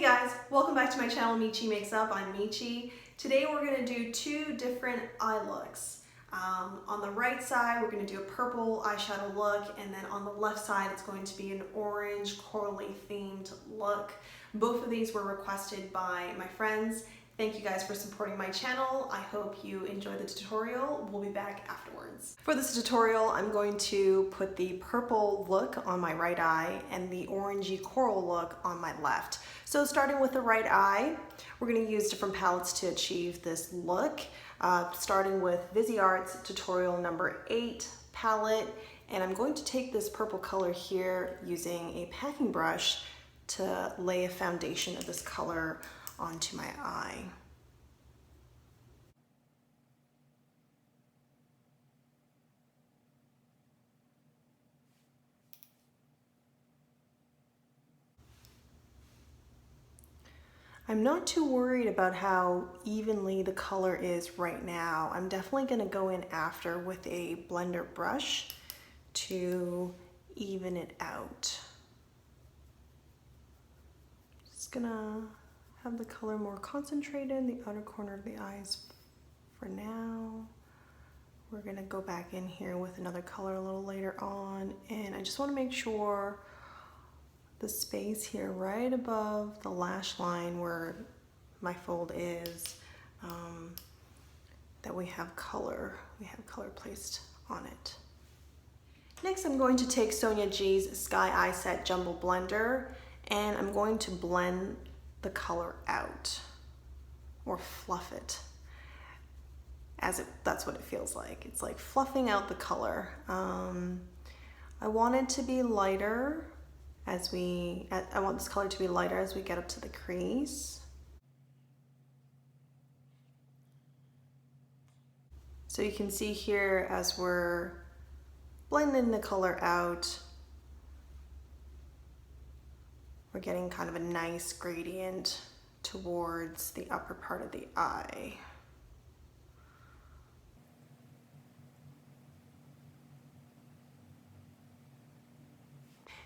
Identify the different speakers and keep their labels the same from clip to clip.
Speaker 1: Hey guys, welcome back to my channel Michi Makes Up. I'm Michi. Today we're going to do two different eye looks. On the right side we're going to do a purple eyeshadow look, and then on the left side it's going to be an orange corally themed look. Both of these were requested by my friends. Thank you guys for supporting my channel. I hope you enjoy the tutorial. We'll be back afterwards. For this tutorial, I'm going to put the purple look on my right eye and the orangey coral look on my left. So starting with the right eye, we're going to use different palettes to achieve this look. Starting with Viseart's Tutorial number 8 palette, and I'm going to take this purple color here using a packing brush to lay a foundation of this color onto my eye. I'm not too worried about how evenly the color is right now. I'm definitely going to go in after with a blender brush to even it out. Just gonna have the color more concentrated in the outer corner of the eyes for now. We're gonna go back in here with another color a little later on, and I just want to make sure the space here right above the lash line where my fold is, that we have color placed on it. Next, I'm going to take Sonia G's Sky Eye Set Jumbo Blender, and I'm going to blend the color out, or fluff it, that's what it feels like. It's like fluffing out the color. I want it to be lighter I want this color to be lighter as we get up to the crease. So you can see here as we're blending the color out, we're getting kind of a nice gradient towards the upper part of the eye.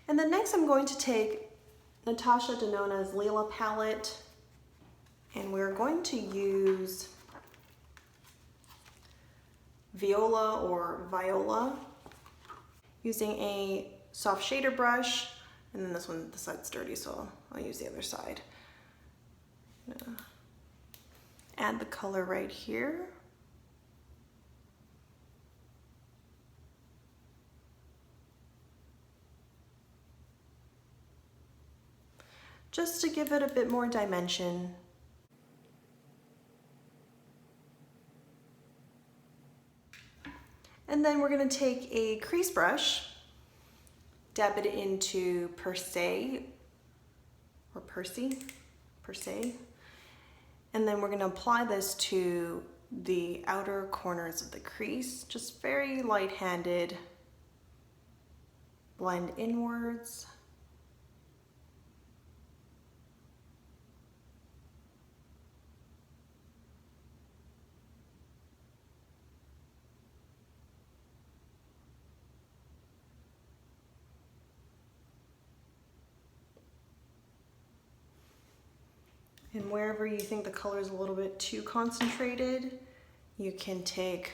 Speaker 1: And then next I'm going to take Natasha Denona's Lila palette, and we're going to use Viola using a soft shader brush. And then this one, the side's dirty, so I'll use the other side. Add the color right here. Just to give it a bit more dimension. And then we're going to take a crease brush, dab it into Perse, and then we're going to apply this to the outer corners of the crease, just very light-handed, blend inwards. And wherever you think the color is a little bit too concentrated, you can take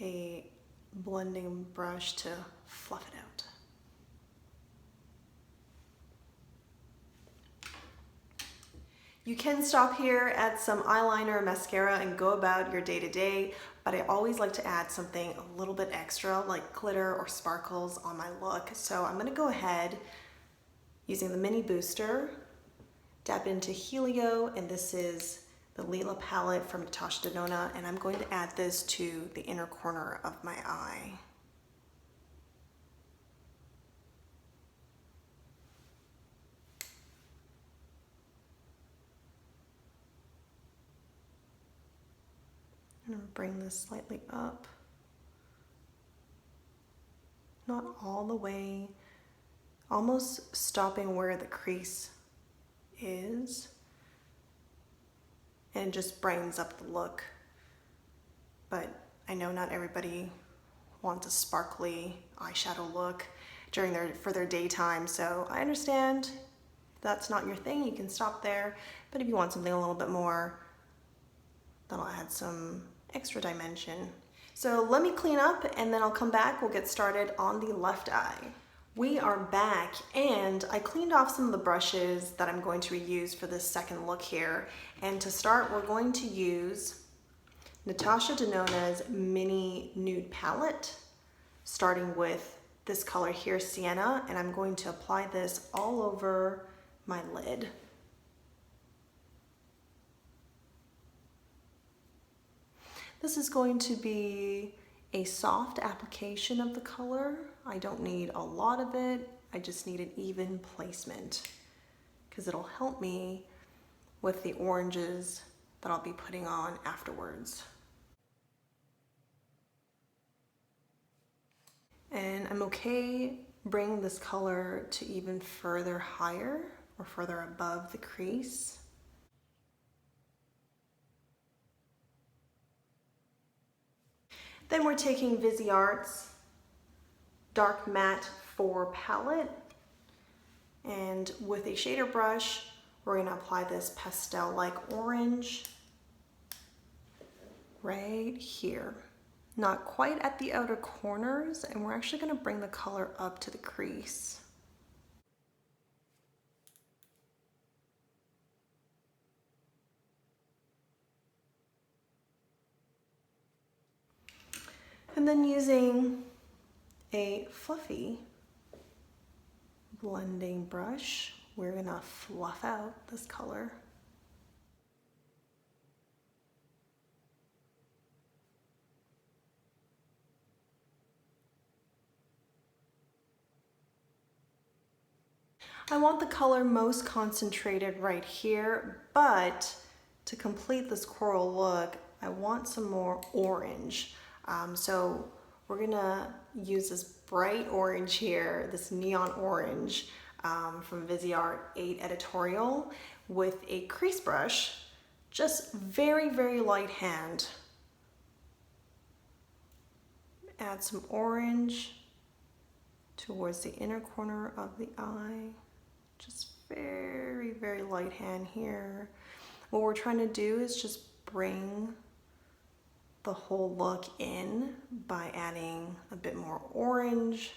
Speaker 1: a blending brush to fluff it out. You can stop here, add some eyeliner or mascara, and go about your day-to-day, but I always like to add something a little bit extra, like glitter or sparkles on my look. So I'm gonna go ahead using the mini booster, dab into Helio, and this is the Lila palette from Natasha Denona, and I'm going to add this to the inner corner of my eye. I'm going to bring this slightly up. Not all the way, almost stopping where the crease is, and just brightens up the look. But I know not everybody wants a sparkly eyeshadow look for their daytime, so I understand that's not your thing, you can stop there. But if you want something a little bit more, that'll add some extra dimension. So let me clean up and then I'll come back. We'll get started on the left eye. We are back and I cleaned off some of the brushes that I'm going to reuse for this second look here. And to start, we're going to use Natasha Denona's mini nude palette, starting with this color here, Sienna, and I'm going to apply this all over my lid. This is going to be a soft application of the color. I don't need a lot of it. I just need an even placement because it'll help me with the oranges that I'll be putting on afterwards. And I'm okay bringing this color to even further higher or further above the crease. Then we're taking Viseart's Dark Matte 4 palette, and with a shader brush, we're going to apply this pastel-like orange right here. Not quite at the outer corners, and we're actually going to bring the color up to the crease. And then using a fluffy blending brush, we're gonna fluff out this color. I want the color most concentrated right here, but to complete this coral look, I want some more orange. So we're gonna use this bright orange here, this neon orange from Viseart 8 Editorial with a crease brush, just very, very light hand. Add some orange towards the inner corner of the eye. Just very, very light hand here. What we're trying to do is just bring the whole look in by adding a bit more orange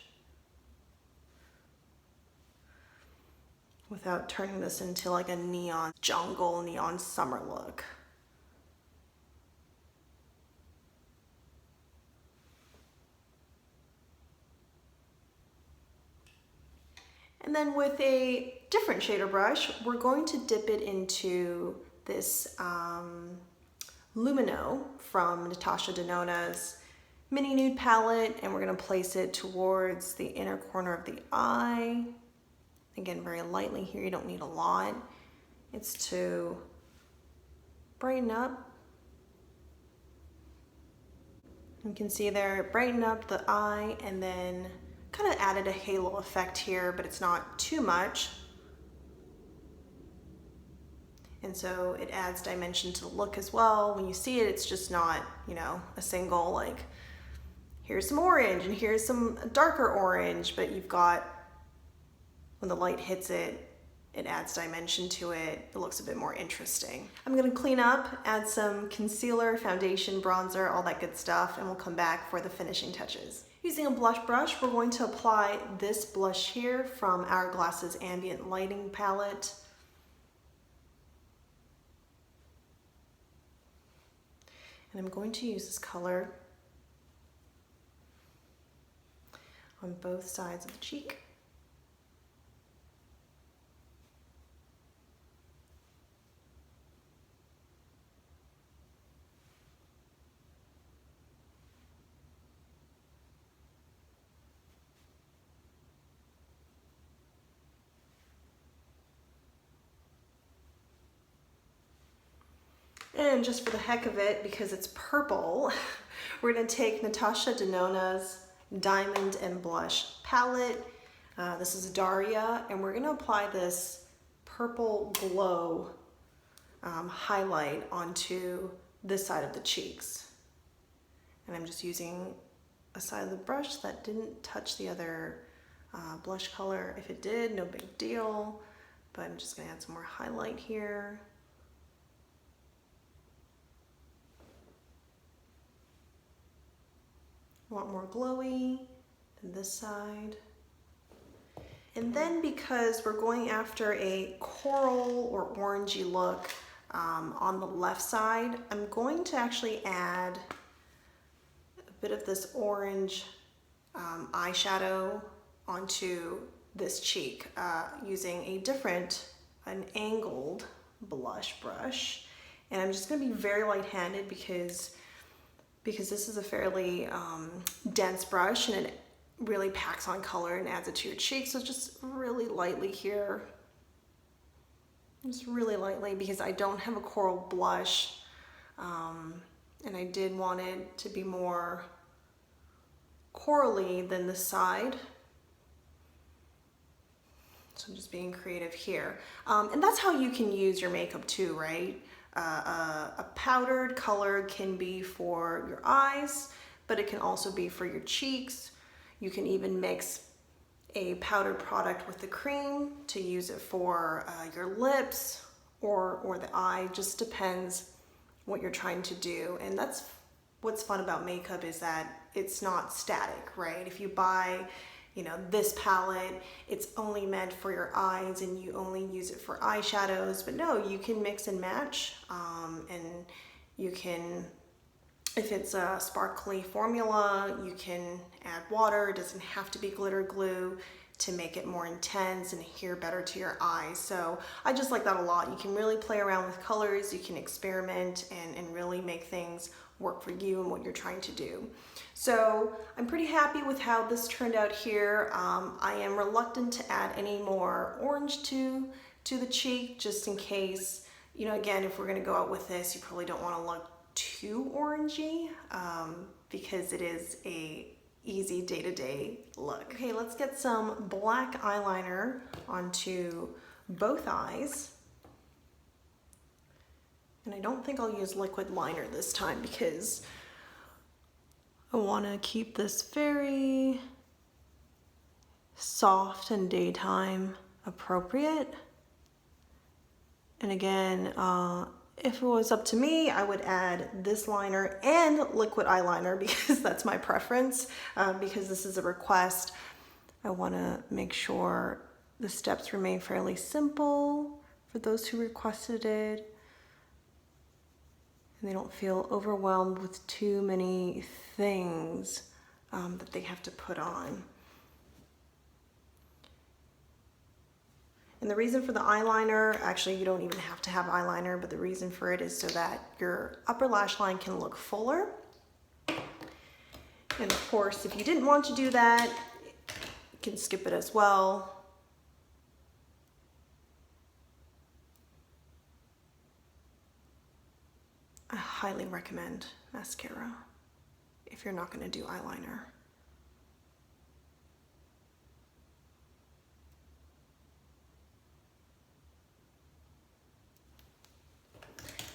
Speaker 1: without turning this into like a neon jungle, neon summer look. And then with a different shader brush, we're going to dip it into this Lumino from Natasha Denona's mini nude palette, and we're going to place it towards the inner corner of the eye. Again, very lightly here, you don't need a lot. It's to brighten up. You can see there, brighten up the eye, and then kind of added a halo effect here, but it's not too much. And so it adds dimension to the look as well. When you see it, it's just not, you know, a single like, here's some orange and here's some darker orange, but you've got, when the light hits it, it adds dimension to it. It looks a bit more interesting. I'm gonna clean up, add some concealer, foundation, bronzer, all that good stuff, and we'll come back for the finishing touches. Using a blush brush, we're going to apply this blush here from Hourglass's Ambient Lighting palette. And I'm going to use this color on both sides of the cheek. And just for the heck of it, because it's purple, we're gonna take Natasha Denona's Diamond and Blush palette. This is Darya, and we're gonna apply this purple glow highlight onto this side of the cheeks. And I'm just using a side of the brush that didn't touch the other blush color. If it did, no big deal. but I'm just gonna add some more highlight here. I want more glowy than this side. And then because we're going after a coral or orangey look on the left side, I'm going to actually add a bit of this orange eyeshadow onto this cheek using an angled blush brush. And I'm just gonna be very light-handed because this is a fairly dense brush and it really packs on color and adds it to your cheeks. So just really lightly here. Just really lightly because I don't have a coral blush and I did want it to be more corally than this side. So I'm just being creative here. And that's how you can use your makeup too, right? A powdered color can be for your eyes, but it can also be for your cheeks. You can even mix a powdered product with the cream to use it for your lips or the eye. Just depends what you're trying to do. And that's what's fun about makeup, is that it's not static, right? If you buy, you know, this palette, it's only meant for your eyes and you only use it for eyeshadows. But no, you can mix and match, and you can, if it's a sparkly formula, you can add water. It doesn't have to be glitter glue to make it more intense and adhere better to your eyes. So I just like that a lot. You can really play around with colors, you can experiment and really make things work for you and what you're trying to do. So I'm pretty happy with how this turned out here. I am reluctant to add any more orange to the cheek, just in case, you know, again, if we're gonna go out with this, you probably don't wanna look too orangey because it is a easy day-to-day look. Okay, let's get some black eyeliner onto both eyes. And I don't think I'll use liquid liner this time because I want to keep this very soft and daytime appropriate. And again, if it was up to me, I would add this liner and liquid eyeliner because that's my preference. Because this is a request, I want to make sure the steps remain fairly simple for those who requested it, and they don't feel overwhelmed with too many things that they have to put on. And the reason for the eyeliner, actually you don't even have to have eyeliner, but the reason for it is so that your upper lash line can look fuller. And of course, if you didn't want to do that, you can skip it as well. I highly recommend mascara if you're not going to do eyeliner.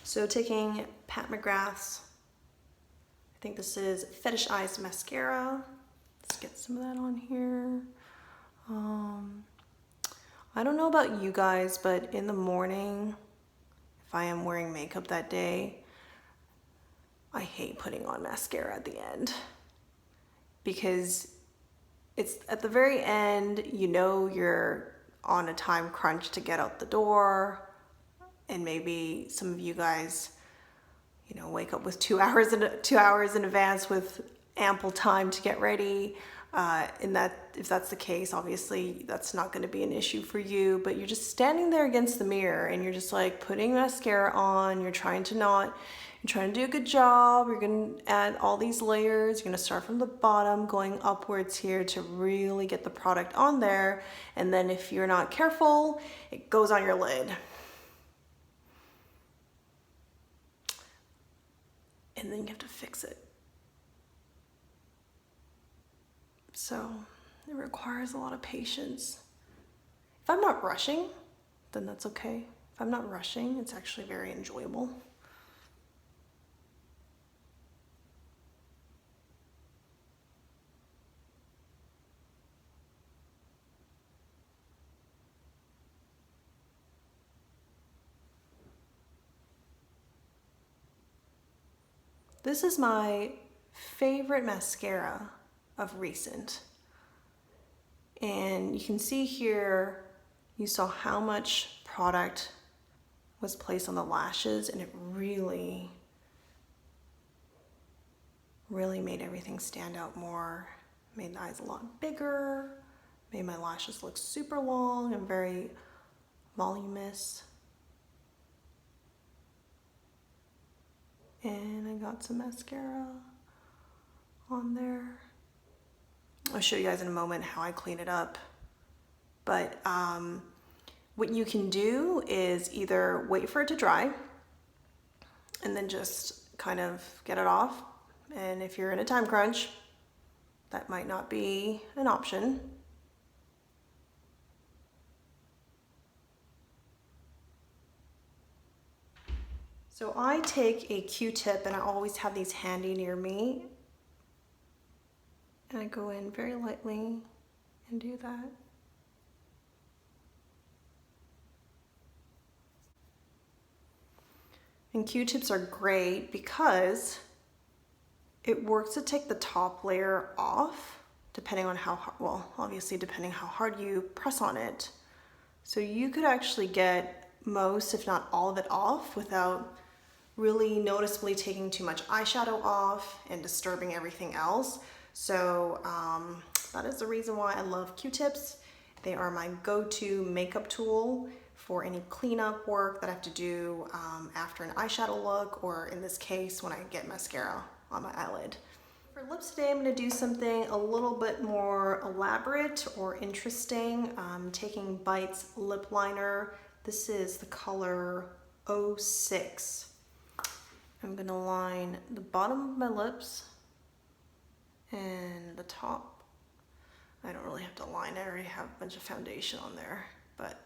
Speaker 1: So taking Pat McGrath's, I think this is Fetish Eyes Mascara. Let's get some of that on here. I don't know about you guys, but in the morning, if I am wearing makeup that day, I hate putting on mascara at the end because it's at the very end, you know, you're on a time crunch to get out the door. And maybe some of you guys, you know, wake up with 2 hours in advance with ample time to get ready. And if that's the case, obviously that's not going to be an issue for you. But you're just standing there against the mirror and you're just like putting mascara on. You're trying to do a good job. You're going to add all these layers. You're going to start from the bottom, going upwards here to really get the product on there. And then if you're not careful, it goes on your lid. And then you have to fix it. So it requires a lot of patience. If I'm not rushing, then that's okay. If I'm not rushing, it's actually very enjoyable. This is my favorite mascara of recent. And you can see here, you saw how much product was placed on the lashes, and it really made everything stand out more. Made the eyes a lot bigger, made my lashes look super long and very voluminous. And I got some mascara on there. I'll show you guys in a moment how I clean it up. But what you can do is either wait for it to dry and then just kind of get it off. And if you're in a time crunch, that might not be an option. So I take a Q-tip, and I always have these handy near me. And I go in very lightly and do that. And Q-tips are great because it works to take the top layer off, depending on how hard, well, obviously depending how hard you press on it. So you could actually get most, if not all of it off without really noticeably taking too much eyeshadow off and disturbing everything else. So that is the reason why I love Q-tips. They are my go-to makeup tool for any cleanup work that I have to do after an eyeshadow look, or in this case, when I get mascara on my eyelid. For lips today, I'm going to do something a little bit more elaborate or interesting. I'm taking Bite's lip liner. This is the color 06. I'm going to line the bottom of my lips and the top. I don't really have to line it. I already have a bunch of foundation on there, but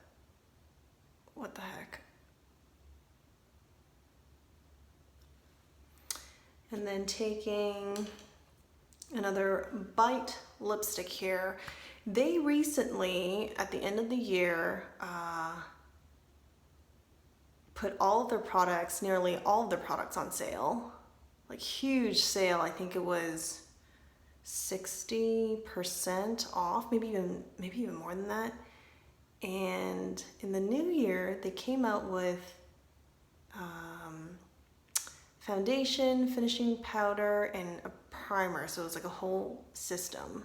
Speaker 1: what the heck. And then taking another Bite lipstick here. They recently, at the end of the year, put all of their products, nearly all of their products on sale. Like huge sale. I think it was 60% off, maybe even more than that. And in the new year, they came out with foundation, finishing powder, and a primer. So it was like a whole system.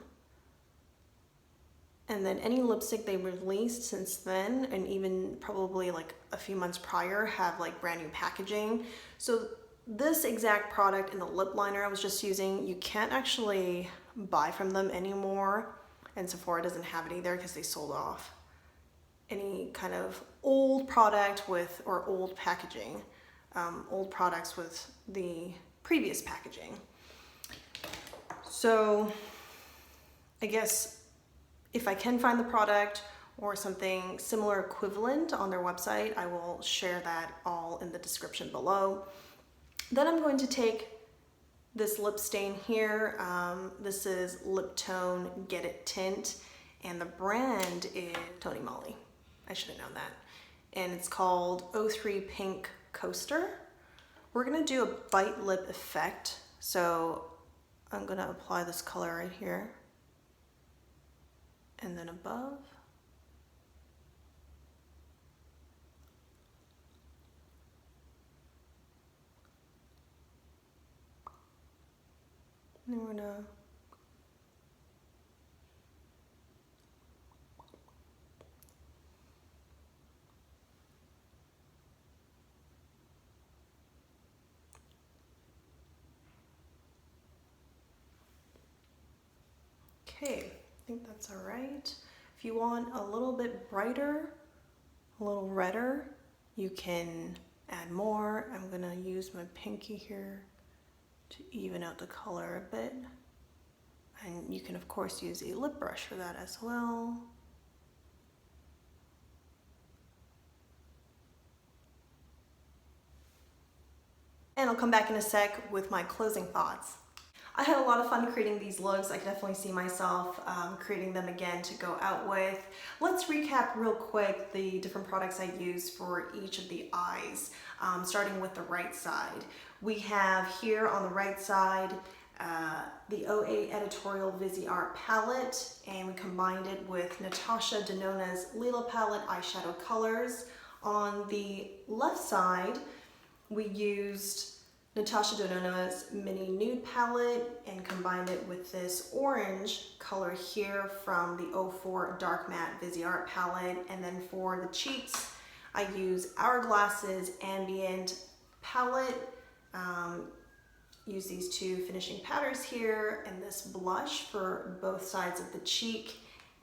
Speaker 1: And then any lipstick they released since then, and even probably like a few months prior, have like brand new packaging. So this exact product in the lip liner I was just using, you can't actually buy from them anymore. And Sephora doesn't have it either because they sold off any kind of old product with, or old packaging, old products with the previous packaging. So I guess if I can find the product or something similar equivalent on their website, I will share that all in the description below. Then I'm going to take this lip stain here. This is LIPTONE Get It Tint, and the brand is TONYMOLY. I should have known that. And it's called 03 Pink Coaster. We're gonna do a bite lip effect. So I'm gonna apply this color right here. And then above. And we're gonna okay, I think that's all right. If you want a little bit brighter, a little redder, you can add more. I'm gonna use my pinky here to even out the color a bit. And you can of course use a lip brush for that as well. And I'll come back in a sec with my closing thoughts. I had a lot of fun creating these looks. I can definitely see myself creating them again to go out with. Let's recap real quick the different products I used for each of the eyes, starting with the right side. We have here on the right side the 08 Editorial Viseart palette, and we combined it with Natasha Denona's Lila palette eyeshadow colors. On the left side, we used Natasha Denona's mini nude palette and combined it with this orange color here from the 04 Dark Matte Viseart palette. And then for the cheeks, I use Hourglass's Ambient palette. Use these two finishing powders here and this blush for both sides of the cheek,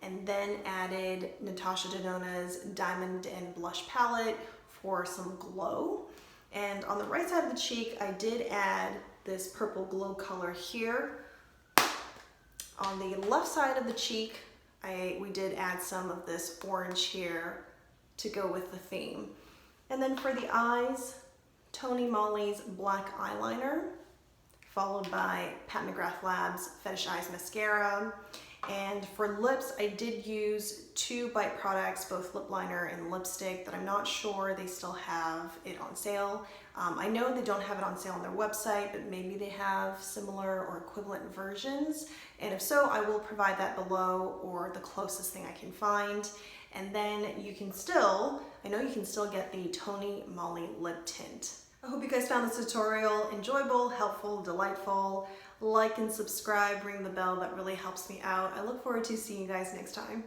Speaker 1: and then added Natasha Denona's Diamond and Blush palette for some glow. And on the right side of the cheek, I did add this purple glow color here. On the left side of the cheek, we did add some of this orange here to go with the theme. And then for the eyes, TONYMOLY's black eyeliner, followed by McGrath Labs Fetish Eyes Mascara. And for lips, I did use two Bite products, both lip liner and lipstick, that I'm not sure they still have it on sale. I know they don't have it on sale on their website, but maybe they have similar or equivalent versions. And if so, I will provide that below, or the closest thing I can find. And then you can still, I know you can still get the TONYMOLY lip tint. I hope you guys found this tutorial enjoyable, helpful, delightful. Like and subscribe, ring the bell, that really helps me out. I look forward to seeing you guys next time.